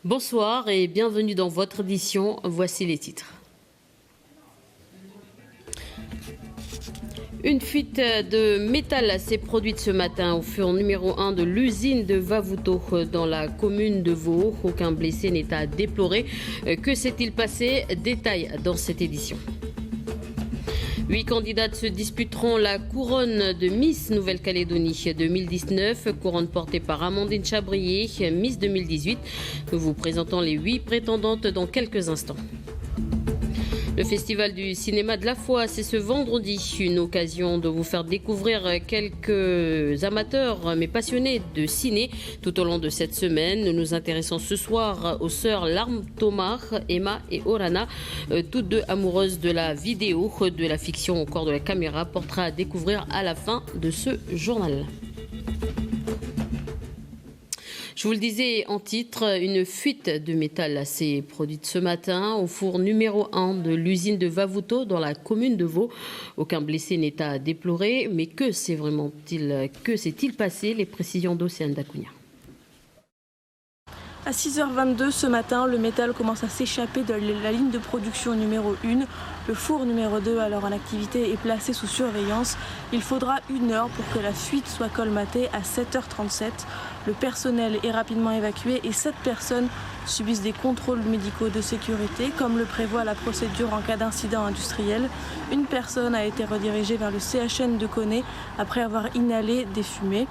Bonsoir et bienvenue dans votre édition. Voici les titres. Une fuite de métal s'est produite ce matin au four numéro 1 de l'usine de Vavuto dans la commune de Vaud. Aucun blessé n'est à déplorer. Que s'est-il passé? Détail dans cette édition. 8 candidates se disputeront la couronne de Miss Nouvelle-Calédonie 2019, couronne portée par Amandine Chabrier, Miss 2018. Nous vous présentons les 8 prétendantes dans quelques instants. Le Festival du cinéma de la foi, c'est ce vendredi, une occasion de vous faire découvrir quelques amateurs mais passionnés de ciné. Tout au long de cette semaine, nous nous intéressons ce soir aux sœurs Larme Tomar, Emma et Orana, toutes deux amoureuses de la vidéo, de la fiction au corps de la caméra, portera à découvrir à la fin de ce journal. Je vous le disais en titre, une fuite de métal s'est produite ce matin au four numéro 1 de l'usine de Vavuto dans la commune de Vaud. Aucun blessé n'est à déplorer, mais que s'est-il passé? Les précisions d'Océane Dacunha. À 6h22 ce matin, le métal commence à s'échapper de la ligne de production numéro 1. Le four numéro 2, alors en activité, est placé sous surveillance. Il faudra 1 heure pour que la fuite soit colmatée à 7h37. Le personnel est rapidement évacué et 7 personnes subissent des contrôles médicaux de sécurité, comme le prévoit la procédure en cas d'incident industriel. Une personne a été redirigée vers le CHN de Koné après avoir inhalé des fumées.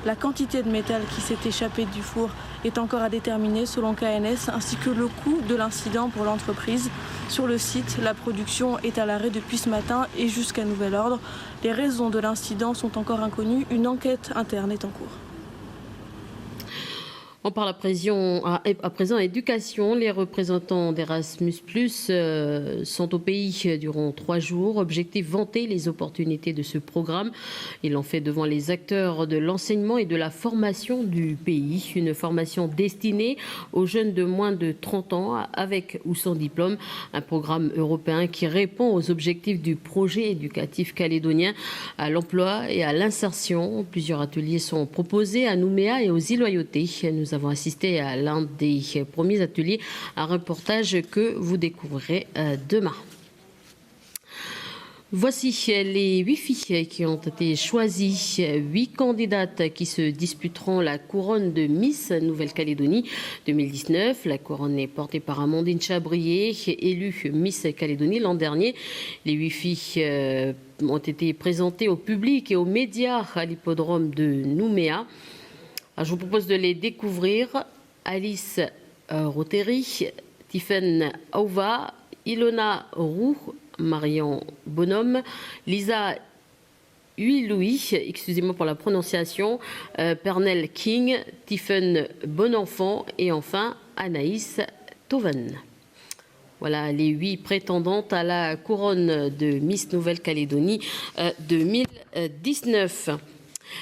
La quantité de métal qui s'est échappée du four est encore à déterminer selon KNS, ainsi que le coût de l'incident pour l'entreprise. Sur le site, la production est à l'arrêt depuis ce matin et jusqu'à nouvel ordre. Les raisons de l'incident sont encore inconnues. Une enquête interne est en cours. On parle à présent éducation. Les représentants d'Erasmus+, sont au pays durant 3 jours. Objectif, vanter les opportunités de ce programme. Ils l'ont fait devant les acteurs de l'enseignement et de la formation du pays. Une formation destinée aux jeunes de moins de 30 ans, avec ou sans diplôme. Un programme européen qui répond aux objectifs du projet éducatif calédonien à l'emploi et à l'insertion. Plusieurs ateliers sont proposés à Nouméa et aux îles Loyauté. Nous avons assisté à l'un des premiers ateliers, un reportage que vous découvrirez demain. Voici les 8 filles qui ont été choisies, 8 candidates qui se disputeront la couronne de Miss Nouvelle-Calédonie 2019. La couronne est portée par Amandine Chabrier, élue Miss Calédonie l'an dernier. Les 8 filles ont été présentées au public et aux médias à l'hippodrome de Nouméa. Alors, je vous propose de les découvrir. Alice Roteri, Tiffaine Auva, Ilona Roux, Marion Bonhomme, Lisa Huilouis, excusez-moi pour la prononciation, Pernelle King, Tiffaine Bonenfant et enfin Anaïs Toven. Voilà les 8 prétendantes à la couronne de Miss Nouvelle-Calédonie 2019.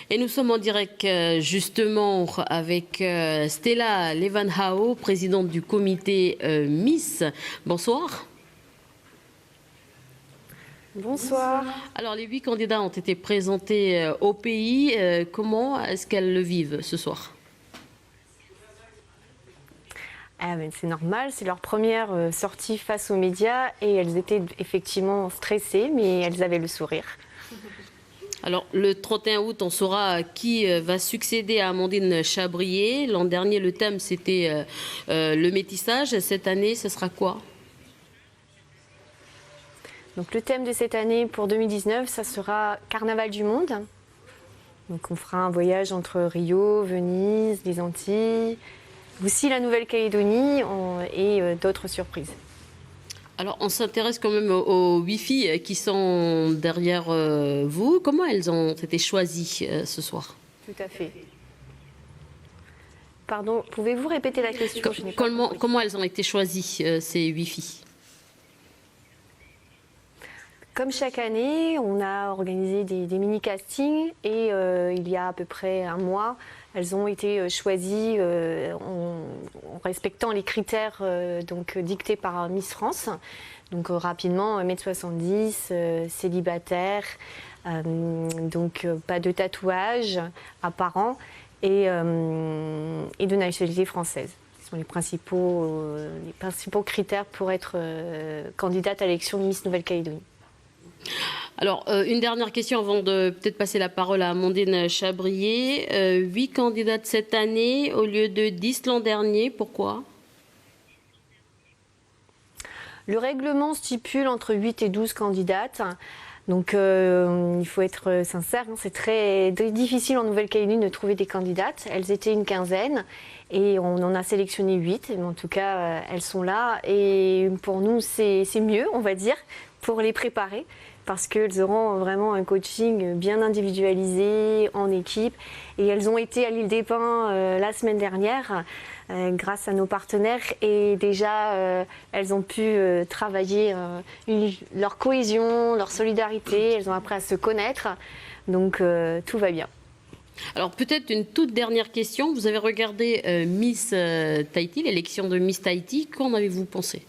Et nous sommes en direct justement avec Stella Levanhao, présidente du comité Miss. Bonsoir. Bonsoir. Alors les 8 candidats ont été présentés au pays. Comment est-ce qu'elles le vivent ce soir? C'est normal, c'est leur première sortie face aux médias et elles étaient effectivement stressées, mais elles avaient le sourire. Alors, le 31 août, on saura qui va succéder à Amandine Chabrier. L'an dernier, le thème, c'était le métissage. Cette année, ce sera quoi? Donc, le thème de cette année pour 2019, ça sera Carnaval du monde. Donc, on fera un voyage entre Rio, Venise, les Antilles, aussi la Nouvelle-Calédonie et d'autres surprises. Alors, on s'intéresse quand même aux 8 filles qui sont derrière vous. Comment elles ont été choisies ce soir? Tout à fait. Pardon, pouvez-vous répéter la question? Comment elles ont été choisies, ces 8 filles? Comme chaque année, on a organisé des mini-castings et il y a à peu près un mois, elles ont été choisies en respectant les critères dictés par Miss France. Donc rapidement, 1m70, célibataire, pas de tatouage apparent et de nationalité française. sont les principaux critères pour être candidate à l'élection de Miss Nouvelle-Calédonie. Alors, une dernière question avant de peut-être passer la parole à Amandine Chabrier. 8 candidates cette année au lieu de 10 l'an dernier. Pourquoi ? Le règlement stipule entre 8 et 12 candidates. Donc, il faut être sincère, c'est très difficile en Nouvelle-Calédonie de trouver des candidates. Elles étaient une quinzaine et on en a sélectionné 8. Mais en tout cas, elles sont là. Et pour nous, c'est mieux, on va dire, pour les préparer. Parce qu'elles auront vraiment un coaching bien individualisé, en équipe. Et elles ont été à l'île des Pins la semaine dernière, grâce à nos partenaires. Et déjà, elles ont pu travailler leur cohésion, leur solidarité. Elles ont appris à se connaître. Donc, tout va bien. Alors peut-être une toute dernière question. Vous avez regardé Miss Tahiti, l'élection de Miss Tahiti. Qu'en avez-vous pensé ?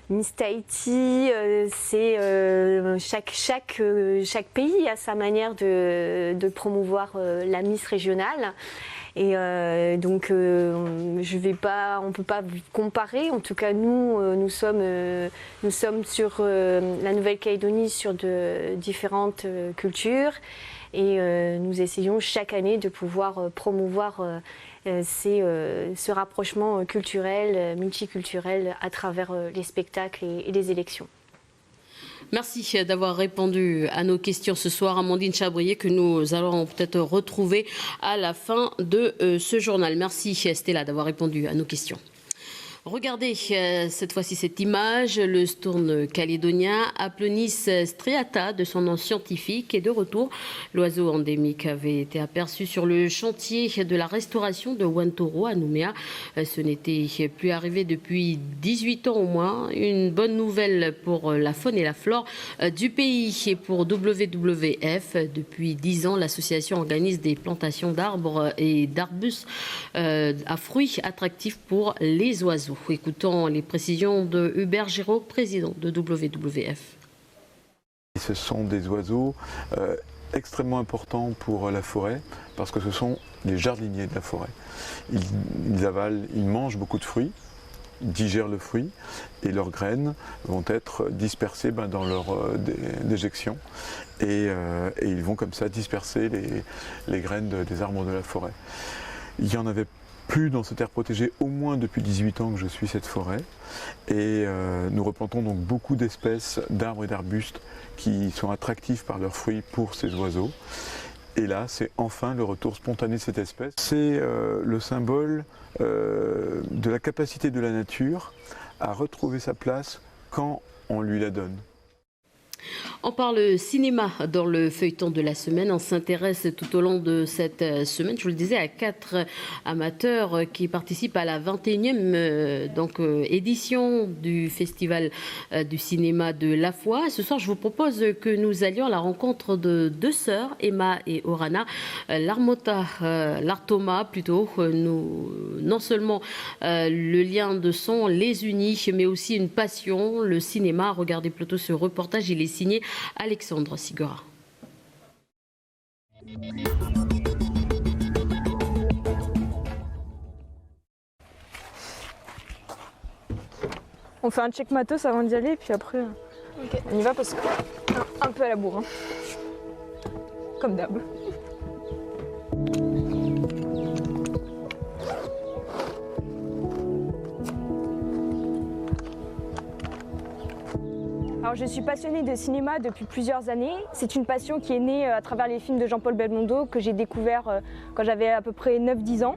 Miss Tahiti, c'est chaque pays a sa manière de promouvoir la Miss régionale. Et donc, on ne peut pas comparer. En tout cas, nous sommes sur la Nouvelle-Calédonie sur de différentes cultures. Et nous essayons chaque année de pouvoir promouvoir ce rapprochement culturel, multiculturel à travers les spectacles et les élections. Merci d'avoir répondu à nos questions ce soir, Amandine Chabrier, que nous allons peut-être retrouver à la fin de ce journal. Merci Stella d'avoir répondu à nos questions. Regardez cette fois-ci cette image, le stourne calédonien Aplonis striata, de son nom scientifique, est de retour. L'oiseau endémique avait été aperçu sur le chantier de la restauration de Wantoro à Nouméa. Ce n'était plus arrivé depuis 18 ans au moins. Une bonne nouvelle pour la faune et la flore du pays et pour WWF. Depuis 10 ans, l'association organise des plantations d'arbres et d'arbustes à fruits attractifs pour les oiseaux. Écoutons les précisions de Hubert Giraud, président de WWF. Ce sont des oiseaux extrêmement importants pour la forêt parce que ce sont les jardiniers de la forêt. Ils avalent, ils mangent beaucoup de fruits, ils digèrent le fruit et leurs graines vont être dispersées dans leur déjection et ils vont comme ça disperser les graines des arbres de la forêt. Il y en avait plus dans cette aire protégée, au moins depuis 18 ans que je suis cette forêt. Et nous replantons donc beaucoup d'espèces d'arbres et d'arbustes qui sont attractifs par leurs fruits pour ces oiseaux. Et là, c'est enfin le retour spontané de cette espèce. C'est le symbole de la capacité de la nature à retrouver sa place quand on lui la donne. On parle cinéma dans le feuilleton de la semaine. On s'intéresse tout au long de cette semaine, je vous le disais, à 4 amateurs qui participent à la 21e édition du Festival du cinéma de la foi. Ce soir, je vous propose que nous allions à la rencontre de 2 sœurs, Emma et Orana. L'Artoma plutôt, non seulement le lien de son les unit, mais aussi une passion, le cinéma. Regardez plutôt ce reportage, il est signé Alexandre Sigora. On fait un check matos avant d'y aller, puis après on y va parce qu'un peu à la bourre. Hein. Comme d'hab. Alors, je suis passionnée de cinéma depuis plusieurs années. C'est une passion qui est née à travers les films de Jean-Paul Belmondo que j'ai découvert quand j'avais à peu près 9-10 ans.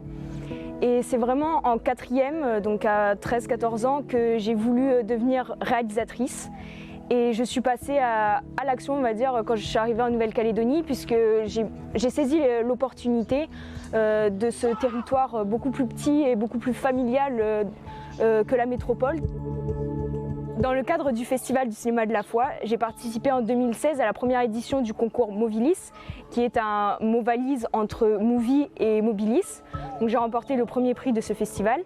Et c'est vraiment en 4e, donc à 13-14 ans, que j'ai voulu devenir réalisatrice. Et je suis passée à l'action, on va dire, quand je suis arrivée en Nouvelle-Calédonie, puisque j'ai saisi l'opportunité de ce territoire beaucoup plus petit et beaucoup plus familial que la métropole. Dans le cadre du Festival du cinéma de la foi, j'ai participé en 2016 à la première édition du concours Movilis, qui est un mot valise entre Movie et Mobilis. Donc j'ai remporté le premier prix de ce festival.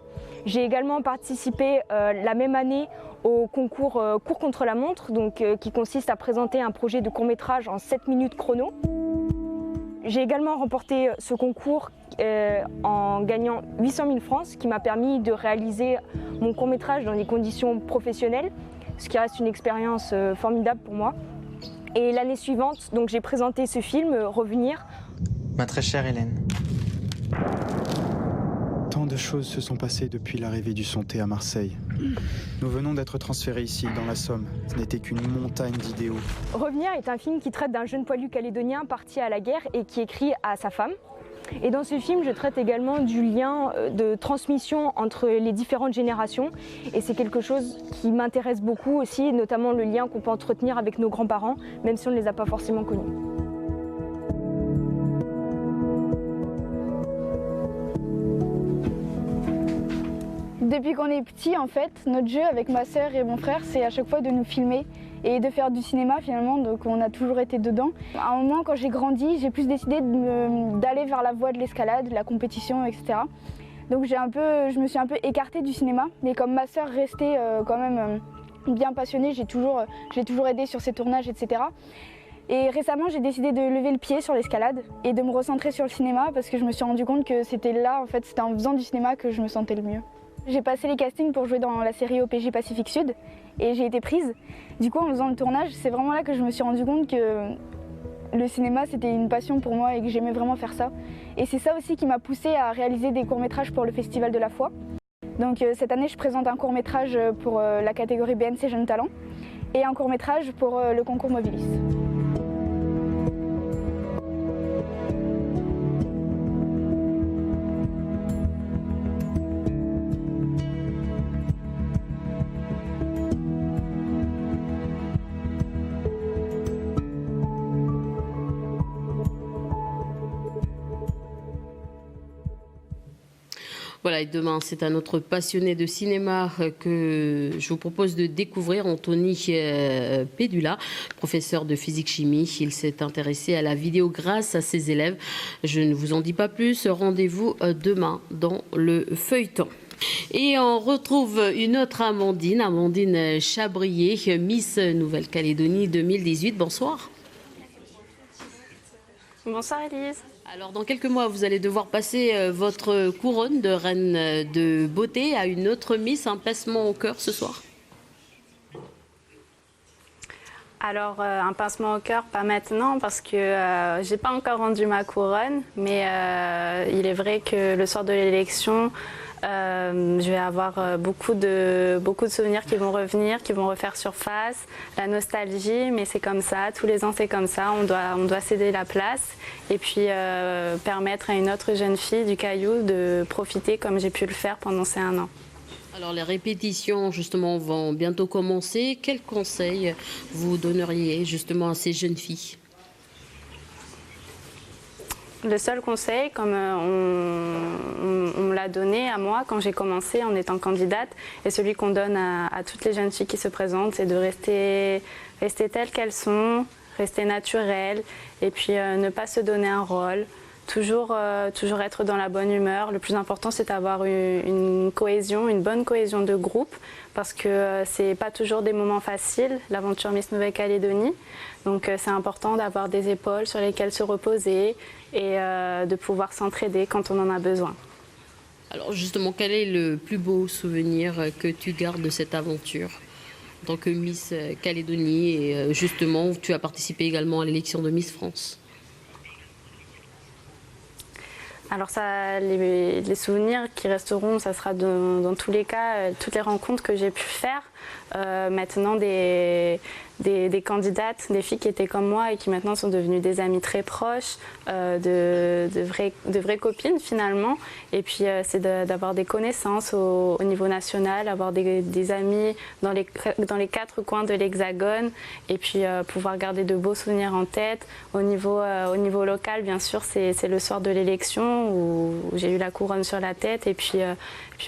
J'ai également participé la même année au concours Cours contre la montre, qui consiste à présenter un projet de court-métrage en 7 minutes chrono. J'ai également remporté ce concours en gagnant 800 000 francs, ce qui m'a permis de réaliser mon court-métrage dans des conditions professionnelles, ce qui reste une expérience formidable pour moi. Et l'année suivante, donc j'ai présenté ce film, Revenir. Ma très chère Hélène. Tant de choses se sont passées depuis l'arrivée du Santé à Marseille. Nous venons d'être transférés ici, dans la Somme. Ce n'était qu'une montagne d'idéaux. Revenir est un film qui traite d'un jeune poilu calédonien parti à la guerre et qui écrit à sa femme. Et dans ce film, je traite également du lien de transmission entre les différentes générations. Et c'est quelque chose qui m'intéresse beaucoup aussi, notamment le lien qu'on peut entretenir avec nos grands-parents, même si on ne les a pas forcément connus. Depuis qu'on est petit, en fait, notre jeu avec ma sœur et mon frère, c'est à chaque fois de nous filmer et de faire du cinéma finalement, donc on a toujours été dedans. À un moment, quand j'ai grandi, j'ai plus décidé d'aller vers la voie de l'escalade, de la compétition, etc. Donc je me suis un peu écartée du cinéma, mais comme ma sœur restait quand même bien passionnée, je l'ai toujours aidée sur ses tournages, etc. Et récemment, j'ai décidé de lever le pied sur l'escalade et de me recentrer sur le cinéma parce que je me suis rendu compte que c'était là, en fait, c'était en faisant du cinéma que je me sentais le mieux. J'ai passé les castings pour jouer dans la série OPJ Pacifique Sud et j'ai été prise. Du coup, en faisant le tournage, c'est vraiment là que je me suis rendu compte que le cinéma, c'était une passion pour moi et que j'aimais vraiment faire ça. Et c'est ça aussi qui m'a poussée à réaliser des courts-métrages pour le Festival de la Foi. Donc cette année, je présente un court-métrage pour la catégorie BNC Jeunes Talents et un court-métrage pour le concours Mobilis. Voilà, et demain, c'est un autre passionné de cinéma que je vous propose de découvrir, Anthony Pédula, professeur de physique-chimie. Il s'est intéressé à la vidéo grâce à ses élèves. Je ne vous en dis pas plus. Rendez-vous demain dans le feuilleton. Et on retrouve une autre Amandine, Amandine Chabrier, Miss Nouvelle-Calédonie 2018. Bonsoir. Bonsoir Elise. Alors dans quelques mois, vous allez devoir passer votre couronne de reine de beauté à une autre Miss, un pincement au cœur ce soir. Alors un pincement au cœur, pas maintenant parce que j'ai pas encore rendu ma couronne, mais il est vrai que le soir de l'élection, je vais avoir beaucoup de souvenirs qui vont revenir, qui vont refaire surface, la nostalgie, mais c'est comme ça, tous les ans c'est comme ça, on doit céder la place et puis permettre à une autre jeune fille du Caillou de profiter comme j'ai pu le faire pendant ces 1 an. Alors les répétitions justement vont bientôt commencer. Quels conseils vous donneriez justement à ces jeunes filles ? Le seul conseil, comme on me l'a donné à moi quand j'ai commencé en étant candidate, et celui qu'on donne à toutes les jeunes filles qui se présentent, c'est de rester telles qu'elles sont, rester naturelles, et puis ne pas se donner un rôle, toujours être dans la bonne humeur. Le plus important, c'est d'avoir une cohésion, une bonne cohésion de groupe, parce que c'est pas toujours des moments faciles, l'aventure Miss Nouvelle-Calédonie. Donc c'est important d'avoir des épaules sur lesquelles se reposer et de pouvoir s'entraider quand on en a besoin. Alors justement, quel est le plus beau souvenir que tu gardes de cette aventure en tant que Miss Calédonie et justement, tu as participé également à l'élection de Miss France? Alors ça, les souvenirs qui resteront, ça sera dans tous les cas, toutes les rencontres que j'ai pu faire. Maintenant des candidates, des filles qui étaient comme moi et qui maintenant sont devenues des amies très proches, de vraies copines finalement. Et puis c'est d'avoir des connaissances au niveau national, avoir des amis dans les 4 coins de l'Hexagone et puis pouvoir garder de beaux souvenirs en tête. Au niveau local, bien sûr, c'est le soir de l'élection où j'ai eu la couronne sur la tête et puis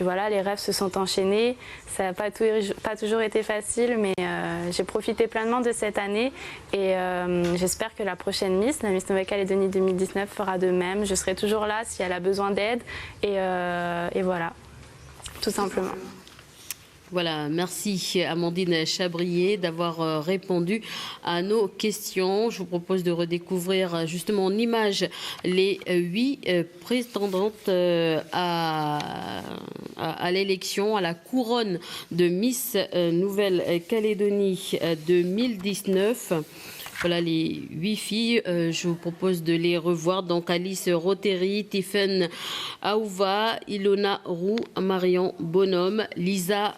voilà, les rêves se sont enchaînés. Ça n'a pas toujours été facile, mais j'ai profité pleinement de cette année et j'espère que la prochaine Miss, la Miss Nouvelle-Calédonie 2019, fera de même. Je serai toujours là si elle a besoin d'aide et voilà, tout simplement. Voilà, merci Amandine Chabrier d'avoir répondu à nos questions. Je vous propose de redécouvrir justement en images les 8 prétendantes à l'élection, à la couronne de Miss Nouvelle-Calédonie 2019. Voilà les 8 filles, je vous propose de les revoir. Donc Alice Rotary, Tiffen Aouva, Ilona Roux, Marion Bonhomme, Lisa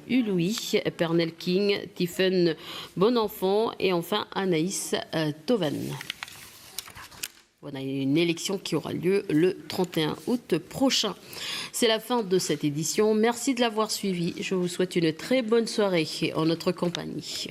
Uloui, Pernell King, Tiffen Bonenfant et enfin Anaïs Tovan. Voilà une élection qui aura lieu le 31 août prochain. C'est la fin de cette édition. Merci de l'avoir suivi. Je vous souhaite une très bonne soirée en notre compagnie.